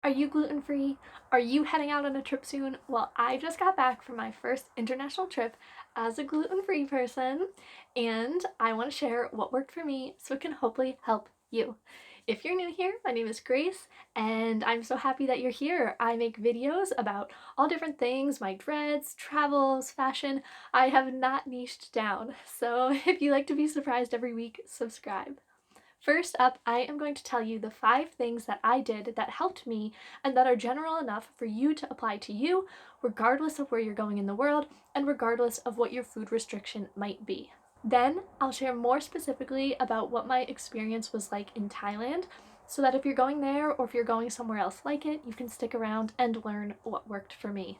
Are you gluten free? Are you heading out on a trip soon? Well, I just got back from my first international trip as a gluten free person, and I want to share what worked for me so it can hopefully help you. If you're new here, my name is Grace, and I'm so happy that you're here. I make videos about all different things, my dreads, travels, fashion. I have not niched down, so if you like to be surprised every week, subscribe. First up, I am going to tell you the 5 things that I did that helped me and that are general enough for you to apply to you, regardless of where you're going in the world and regardless of what your food restriction might be. Then I'll share more specifically about what my experience was like in Thailand, so that if you're going there or if you're going somewhere else like it, you can stick around and learn what worked for me.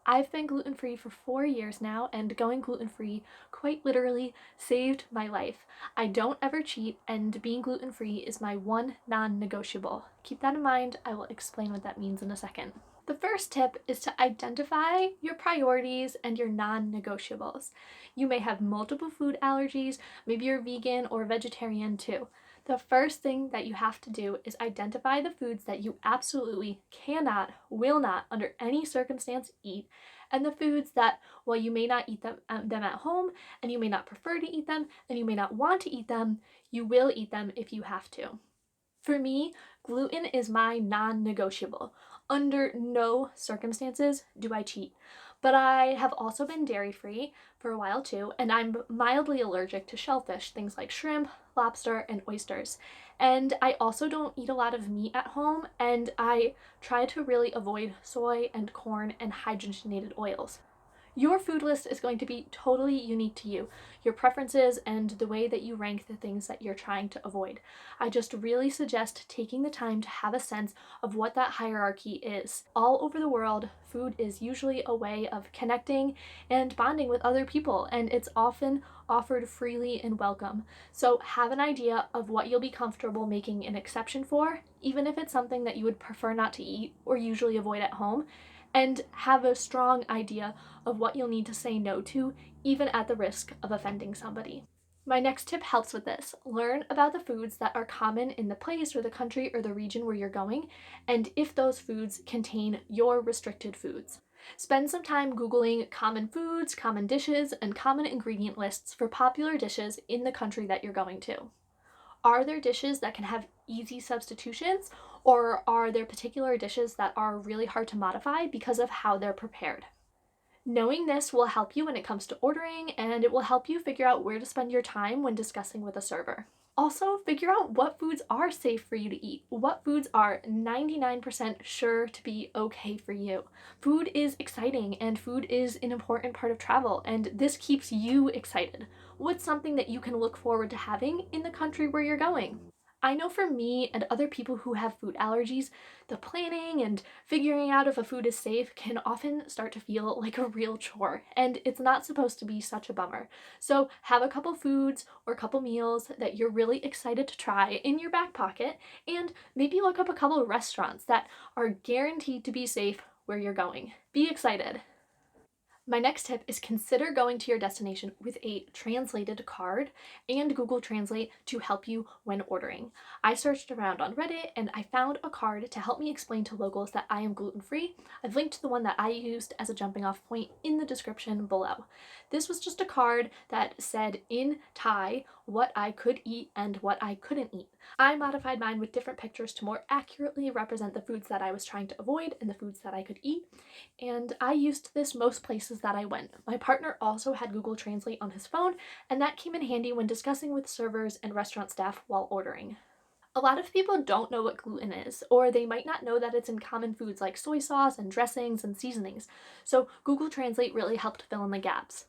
I've been gluten free for 4 years now, and going gluten free quite literally saved my life. I don't ever cheat, and being gluten free is my one non negotiable. Keep that in mind. I will explain what that means in a second. The first tip is to identify your priorities and your non negotiables. You may have multiple food allergies, maybe you're vegan or vegetarian too. The first thing that you have to do is identify the foods that you absolutely cannot, will not, under any circumstance eat, and the foods that, while you may not eat them at home, and you may not prefer to eat them, and you may not want to eat them, you will eat them if you have to. For me, gluten is my non negotiable. Under no circumstances do I cheat. But I have also been dairy free for a while too, and I'm mildly allergic to shellfish, things like shrimp, lobster, and oysters. And I also don't eat a lot of meat at home, and I try to really avoid soy and corn and hydrogenated oils. Your food list is going to be totally unique to you, your preferences, and the way that you rank the things that you're trying to avoid. I just really suggest taking the time to have a sense of what that hierarchy is. All over the world, food is usually a way of connecting and bonding with other people, and it's often offered freely and welcome. So have an idea of what you'll be comfortable making an exception for, even if it's something that you would prefer not to eat or usually avoid at home, and have a strong idea of what you'll need to say no to, even at the risk of offending somebody. My next tip helps with this. Learn about the foods that are common in the place or the country or the region where you're going, and if those foods contain your restricted foods. Spend some time Googling common foods, common dishes, and common ingredient lists for popular dishes in the country that you're going to. Are there dishes that can have easy substitutions, or are there particular dishes that are really hard to modify because of how they're prepared? Knowing this will help you when it comes to ordering, and it will help you figure out where to spend your time when discussing with a server. Also, figure out what foods are safe for you to eat, what foods are 99% sure to be okay for you. Food is exciting, and food is an important part of travel, and this keeps you excited. What's something that you can look forward to having in the country where you're going? I know for me and other people who have food allergies, the planning and figuring out if a food is safe can often start to feel like a real chore, and it's not supposed to be such a bummer. So have a couple foods or a couple meals that you're really excited to try in your back pocket, and maybe look up a couple of restaurants that are guaranteed to be safe where you're going. Be excited. My next tip is consider going to your destination with a translated card and Google Translate to help you when ordering. I searched around on Reddit and I found a card to help me explain to locals that I am gluten free. I've linked to the one that I used as a jumping off point in the description below. This was just a card that said in Thai what I could eat and what I couldn't eat. I modified mine with different pictures to more accurately represent the foods that I was trying to avoid and the foods that I could eat, and I used this most places that I went. My partner also had Google Translate on his phone, and that came in handy when discussing with servers and restaurant staff while ordering. A lot of people don't know what gluten is, or they might not know that it's in common foods like soy sauce and dressings and seasonings, so Google Translate really helped fill in the gaps.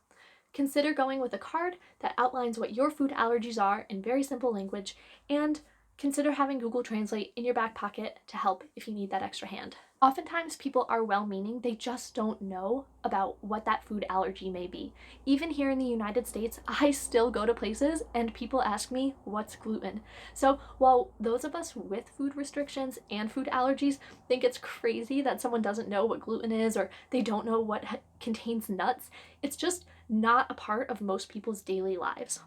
Consider going with a card that outlines what your food allergies are in very simple language, and consider having Google Translate in your back pocket to help if you need that extra hand. Oftentimes, people are well meaning, they just don't know about what that food allergy may be. Even here in the United States, I still go to places and people ask me what's gluten. So, while those of us with food restrictions and food allergies think it's crazy that someone doesn't know what gluten is or they don't know what contains nuts, it's just not a part of most people's daily lives.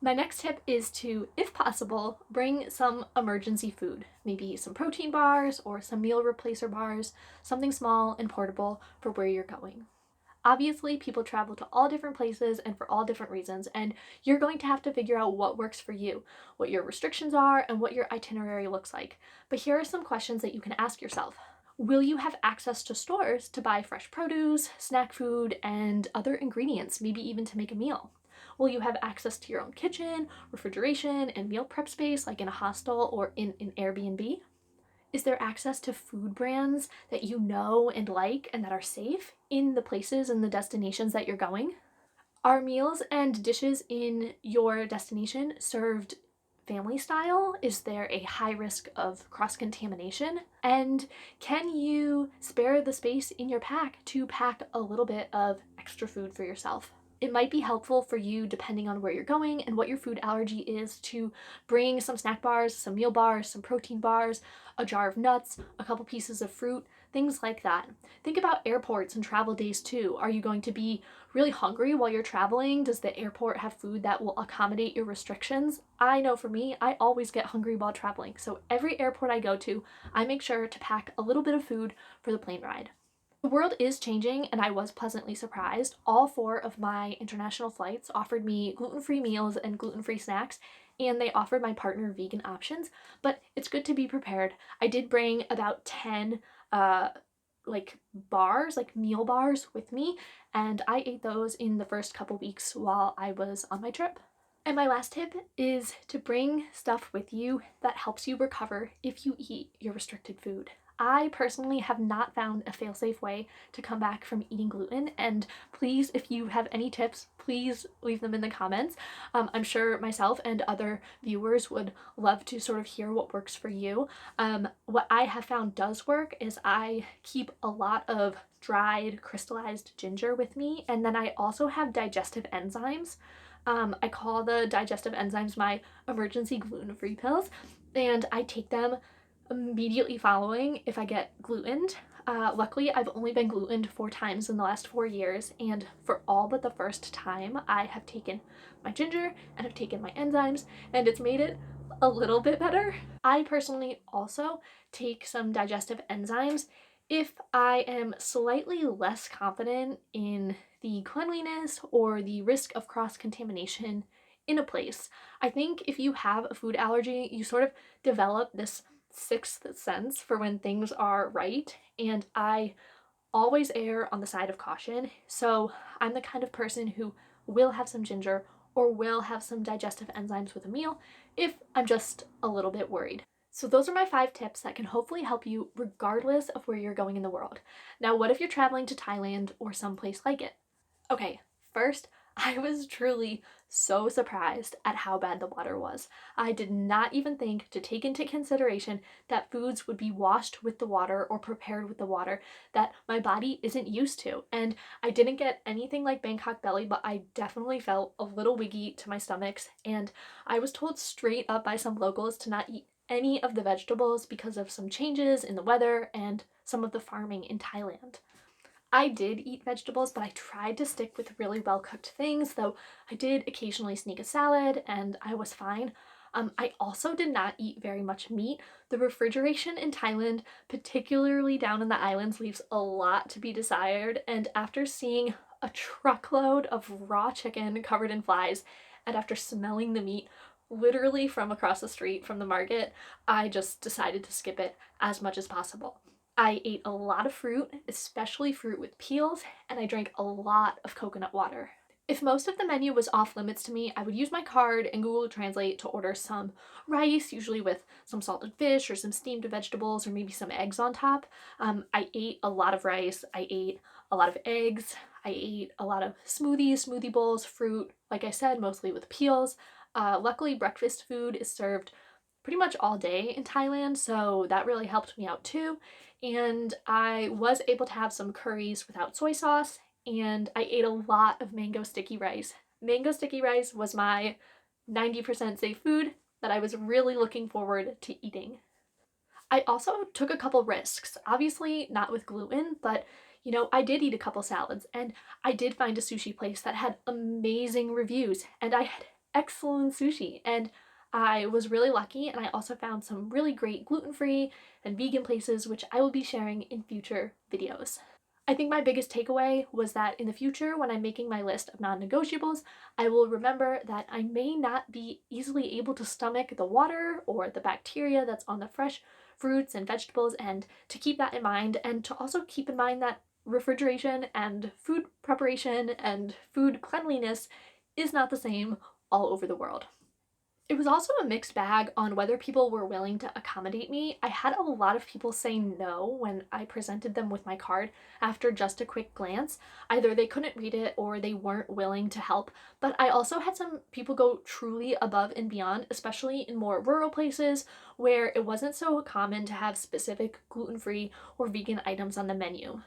My next tip is to, if possible, bring some emergency food, maybe some protein bars or some meal replacer bars, something small and portable for where you're going. Obviously, people travel to all different places and for all different reasons, and you're going to have to figure out what works for you, what your restrictions are, and what your itinerary looks like. But here are some questions that you can ask yourself. Will you have access to stores to buy fresh produce, snack food, and other ingredients, maybe even to make a meal? Will you have access to your own kitchen, refrigeration, and meal prep space like in a hostel or in an Airbnb? Is there access to food brands that you know and like and that are safe in the places and the destinations that you're going? Are meals and dishes in your destination served family style? Is there a high risk of cross contamination? And can you spare the space in your pack to pack a little bit of extra food for yourself? It might be helpful for you, depending on where you're going and what your food allergy is, to bring some snack bars, some meal bars, some protein bars, a jar of nuts, a couple pieces of fruit, things like that. Think about airports and travel days too. Are you going to be really hungry while you're traveling? Does the airport have food that will accommodate your restrictions? I know for me, I always get hungry while traveling. So every airport I go to, I make sure to pack a little bit of food for the plane ride. The world is changing, and I was pleasantly surprised. All 4 of my international flights offered me gluten-free meals and gluten-free snacks, and they offered my partner vegan options, but it's good to be prepared. I did bring about 10 bars, like meal bars with me, and I ate those in the first couple weeks while I was on my trip. And my last tip is to bring stuff with you that helps you recover if you eat your restricted food. I personally have not found a fail-safe way to come back from eating gluten, and please, if you have any tips, please leave them in the comments. I'm sure myself and other viewers would love to sort of hear what works for you. What I have found does work is I keep a lot of dried crystallized ginger with me, and then I also have digestive enzymes. I call the digestive enzymes my emergency gluten-free pills, and I take them immediately following if I get glutened. Luckily, I've only been glutened 4 times in the last 4 years, and for all but the first time, I have taken my ginger and I've taken my enzymes, and it's made it a little bit better. I personally also take some digestive enzymes if I am slightly less confident in the cleanliness or the risk of cross-contamination in a place. I think if you have a food allergy, you sort of develop this sixth sense for when things are right, and I always err on the side of caution. So I'm the kind of person who will have some ginger or will have some digestive enzymes with a meal if I'm just a little bit worried. So those are my 5 tips that can hopefully help you regardless of where you're going in the world. Now, what if you're traveling to Thailand or someplace like it? Okay, first, I was truly so surprised at how bad the water was. I did not even think to take into consideration that foods would be washed with the water or prepared with the water that my body isn't used to. And I didn't get anything like Bangkok belly, but I definitely felt a little wiggy to my stomachs. And I was told straight up by some locals to not eat any of the vegetables because of some changes in the weather and some of the farming in Thailand. I did eat vegetables, but I tried to stick with really well-cooked things, though I did occasionally sneak a salad and I was fine. I also did not eat very much meat. The refrigeration in Thailand, particularly down in the islands, leaves a lot to be desired, and after seeing a truckload of raw chicken covered in flies, and after smelling the meat literally from across the street from the market, I just decided to skip it as much as possible. I ate a lot of fruit, especially fruit with peels, and I drank a lot of coconut water. If most of the menu was off limits to me, I would use my card and Google Translate to order some rice, usually with some salted fish or some steamed vegetables or maybe some eggs on top. I ate a lot of rice, I ate a lot of eggs, I ate a lot of smoothies, smoothie bowls, fruit, like I said, mostly with peels. Luckily, breakfast food is served pretty much all day in Thailand, so that really helped me out too. And I was able to have some curries without soy sauce, and I ate a lot of mango sticky rice. Mango sticky rice was my 90% safe food that I was really looking forward to eating. I also took a couple risks, obviously not with gluten, but I did eat a couple salads, and I did find a sushi place that had amazing reviews, and I had excellent sushi. And I was really lucky, and I also found some really great gluten-free and vegan places, which I will be sharing in future videos. I think my biggest takeaway was that in the future, when I'm making my list of non-negotiables, I will remember that I may not be easily able to stomach the water or the bacteria that's on the fresh fruits and vegetables, and to keep that in mind, and to also keep in mind that refrigeration and food preparation and food cleanliness is not the same all over the world. It was also a mixed bag on whether people were willing to accommodate me. I had a lot of people say no when I presented them with my card after just a quick glance. Either they couldn't read it or they weren't willing to help. But I also had some people go truly above and beyond, especially in more rural places where it wasn't so common to have specific gluten-free or vegan items on the menu.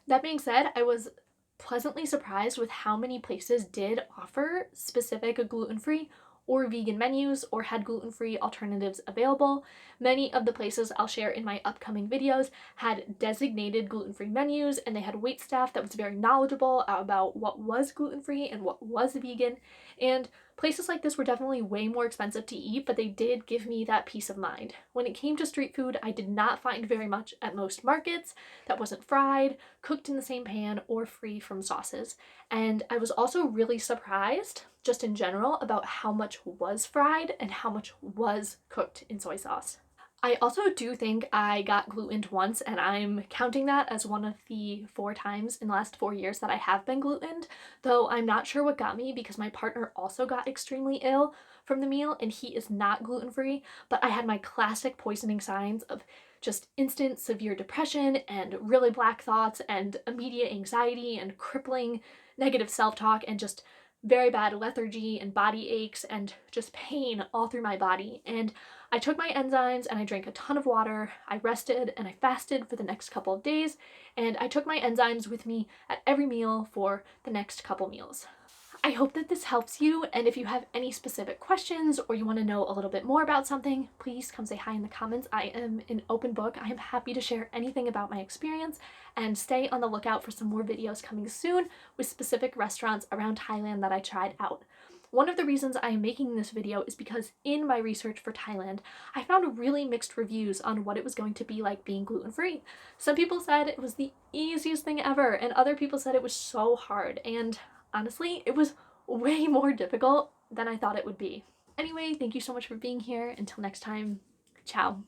That being said, I was pleasantly surprised with how many places did offer specific gluten-free or vegan menus or had gluten-free alternatives available. Many of the places I'll share in my upcoming videos had designated gluten-free menus, and they had waitstaff that was very knowledgeable about what was gluten-free and what was vegan. And places like this were definitely way more expensive to eat, but they did give me that peace of mind. When it came to street food, I did not find very much at most markets that wasn't fried, cooked in the same pan, or free from sauces. And I was also really surprised, just in general, about how much was fried and how much was cooked in soy sauce. I also do think I got glutened once, and I'm counting that as one of the 4 times in the last 4 years that I have been glutened, though I'm not sure what got me because my partner also got extremely ill from the meal and he is not gluten-free, but I had my classic poisoning signs of just instant severe depression and really black thoughts and immediate anxiety and crippling negative self-talk and just very bad lethargy and body aches and just pain all through my body. And I took my enzymes and I drank a ton of water. I rested and I fasted for the next couple of days, and I took my enzymes with me at every meal for the next couple meals. I hope that this helps you, and if you have any specific questions or you want to know a little bit more about something, please come say hi in the comments. I am an open book. I am happy to share anything about my experience, and stay on the lookout for some more videos coming soon with specific restaurants around Thailand that I tried out. One of the reasons I am making this video is because in my research for Thailand, I found really mixed reviews on what it was going to be like being gluten-free. Some people said it was the easiest thing ever, and other people said it was so hard, and honestly, it was way more difficult than I thought it would be. Anyway, thank you so much for being here. Until next time, ciao.